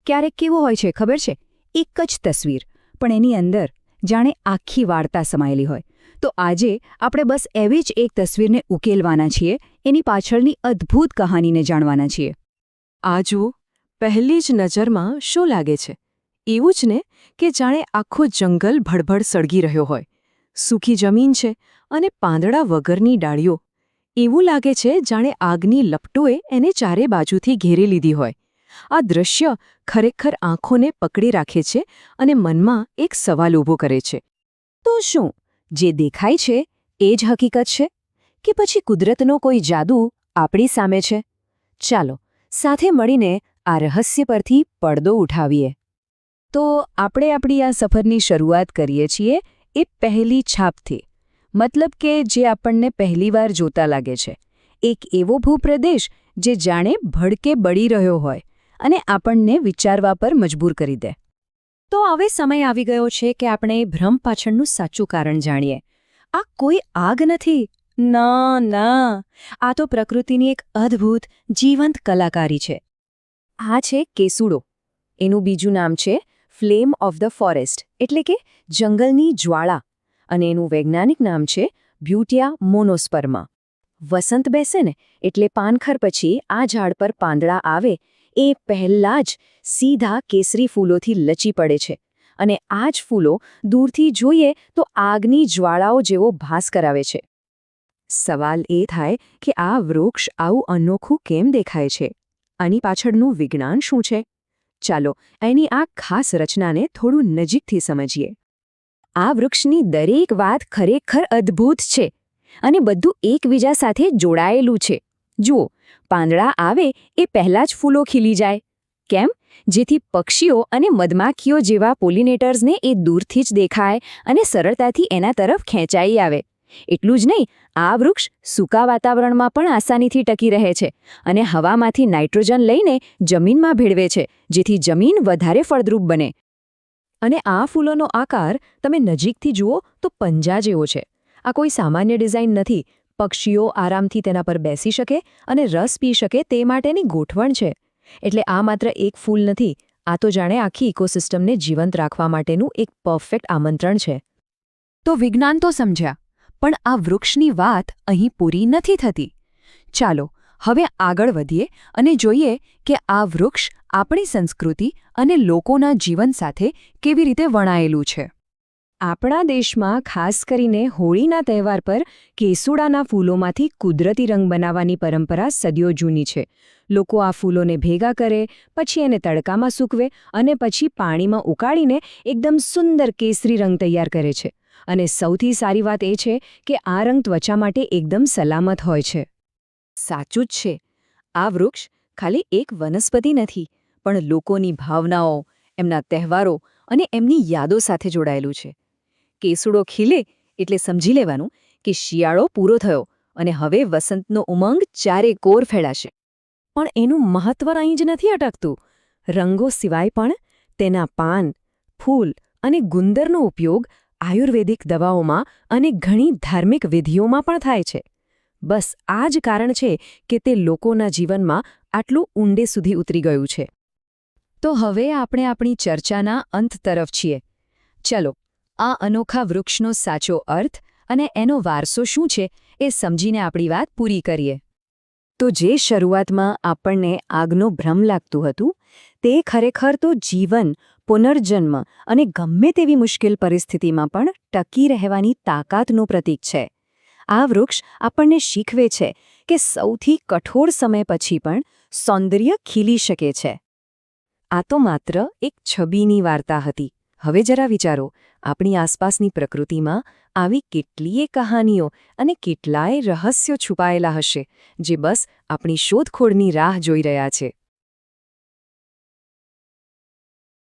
ક્યારેક કેવો હોય છે ખબર છે, એક જ તસવીર પણ એની અંદર જાણે આખી વાર્તા સમાયેલી હોય. તો આજે આપણે બસ એવી જ એક તસવીરને ઉકેલવાના છીએ, એની પાછળની અદ્ભુત કહાનીને જાણવાના છીએ. આ જુઓ, પહેલી જ નજરમાં શું લાગે છે? એવું જ ને કે જાણે આખું જંગલ ભડભડ સળગી રહ્યો હોય. સૂકી જમીન છે અને પાંદડા વગરની ડાળીઓ. એવું લાગે છે જાણે આગની લપટોએ એને ચારે બાજુથી ઘેરી લીધી હોય. આ દૃશ્ય ખરેખર આંખોને પકડી રાખે છે અને મનમાં એક સવાલ ઊભો કરે છે. તો શું જે દેખાય છે એ જ હકીકત છે, કે પછી કુદરતનો કોઈ જાદુ આપણી સામે છે? ચાલો સાથે મળીને આ રહસ્ય પરથી પડદો ઉઠાવીએ. તો આપણે આપણી આ સફરની શરૂઆત કરીએ છીએ એ પહેલી છાપથી. મતલબ કે જે આપણને પહેલીવાર જોતા લાગે છે. એક એવો ભૂપ્રદેશ જે જાણે ભડકે બળી રહ્યો હોય અને આપણને વિચારવા પર મજબૂર કરી દે. તો હવે સમય આવી ગયો છે કે આપણે ભ્રમ પાછળનું સાચું કારણ જાણીએ. આ કોઈ આગ નથી. ના, આ તો પ્રકૃતિની એક અદ્ભુત જીવંત કલાકારી છે. આ છે કેસુડો. એનું બીજું નામ છે ફ્લેમ ઓફ ધ ફોરેસ્ટ, એટલે કે જંગલની જ્વાળા. અને એનું વૈજ્ઞાનિક નામ છે બ્યુટિયા મોનોસ્પર્મા. વસંત બેસે ને એટલે પાનખર પછી આ ઝાડ પર પાંદડા આવે એ પહેલાં જ સીધા કેસરી ફૂલોથી લચી પડે છે. અને આ જ ફૂલો દૂરથી જોઈએ તો આગની જ્વાળાઓ જેવો ભાસ કરાવે છે. સવાલ એ થાય કે આ વૃક્ષ આવું અનોખું કેમ દેખાય છે? આની પાછળનું વિજ્ઞાન શું છે? ચાલો એની આ ખાસ રચનાને થોડું નજીકથી સમજીએ. આ વૃક્ષની દરેક વાત ખરેખર અદ્ભુત છે અને બધું એકબીજા સાથે જોડાયેલું છે. જુઓ, પાંદડા આવે એ પહેલાં જ ફૂલો ખીલી જાય. કેમ? જેથી પક્ષીઓ અને મધમાખીઓ જેવા પોલિનેટર્સને એ દૂરથી જ દેખાય અને સરળતાથી એના તરફ ખેંચાઈ આવે. એટલું જ નહીં, આ વૃક્ષ સૂકા વાતાવરણમાં પણ આસાનીથી ટકી રહે છે અને હવામાંથી નાઇટ્રોજન લઈને જમીનમાં ભેળવે છે, જેથી જમીન વધારે ફળદ્રુપ બને. અને આ ફૂલોનો આકાર તમે નજીકથી જુઓ તો પંજા જેવો છે. આ કોઈ સામાન્ય ડિઝાઇન નથી. પક્ષીઓ આરામથી તેના પર બેસી શકે અને રસ પી શકે તે માટેની ગોઠવણ છે. એટલે આ માત્ર એક ફૂલ નથી, આ તો જાણે આખી ઇકોસિસ્ટમને જીવંત રાખવા માટેનું એક પરફેક્ટ આમંત્રણ છે. તો વિજ્ઞાન તો સમજ્યા, પણ આ વૃક્ષની વાત અહીં પૂરી નથી થતી. ચાલો હવે આગળ વધીએ અને જોઈએ કે આ વૃક્ષ આપણી સંસ્કૃતિ અને લોકોના જીવન સાથે કેવી રીતે વણાયેલું છે. આપણા દેશમાં ખાસ કરીને હોળીના તહેવાર પર કેસુડાના ફૂલોમાંથી કુદરતી રંગ બનાવવાની પરંપરા સદીઓ જૂની છે. લોકો આ ફૂલોને ભેગા કરે, પછી એને તડકામાં સૂકવે અને પછી પાણીમાં ઉકાળીને એકદમ સુંદર કેસરી રંગ તૈયાર કરે છે. અને સૌથી સારી વાત એ છે કે આ રંગ ત્વચા માટે એકદમ સલામત હોય છે. સાચું જ છે. આ વૃક્ષ ખાલી એક વનસ્પતિ નથી, પણ લોકોની ભાવનાઓ, એમના તહેવારો અને એમની યાદો સાથે જોડાયેલું છે. કેસુડો ખીલે એટલે સમજી લેવાનું કે શિયાળો પૂરો થયો અને હવે વસંતનો ઉમંગ ચારે કોર ફેલાશે. પણ એનું મહત્વ અહીં જ નથી અટકતું. રંગો સિવાય પણ તેના પાન, ફૂલ અને ગુંદરનો ઉપયોગ આયુર્વેદિક દવાઓમાં અને ઘણી ધાર્મિક વિધિઓમાં પણ થાય છે. બસ આ જ કારણ છે કે તે લોકોના જીવનમાં આટલું ઊંડે સુધી ઉતરી ગયું છે. તો હવે આપણે આપણી ચર્ચાના અંત તરફ છીએ. ચલો આ અનોખા વૃક્ષનો સાચો અર્થ અને એનો વારસો શું છે એ સમજીને આપણી વાત પૂરી કરીએ. તો જે શરૂઆતમાં આપણને આગનો ભ્રમ લાગતું હતું, તે ખરેખર તો જીવન, પુનર્જન્મ અને ગમે તેવી મુશ્કેલ પરિસ્થિતિમાં પણ ટકી રહેવાની તાકાતનું પ્રતીક છે. આ વૃક્ષ આપણને શીખવે છે કે સૌથી કઠોર સમય પછી પણ સૌંદર્ય ખીલી શકે છે. આ તો માત્ર એક છબીની વાર્તા હતી. હવે જરા વિચારો, આપણી આસપાસની પ્રકૃતિમાં આવી કેટલીય કહાનીઓ અને કેટલાય રહસ્યો છુપાયેલા હશે, જે બસ આપણી શોધખોળની રાહ જોઈ રહ્યા છે.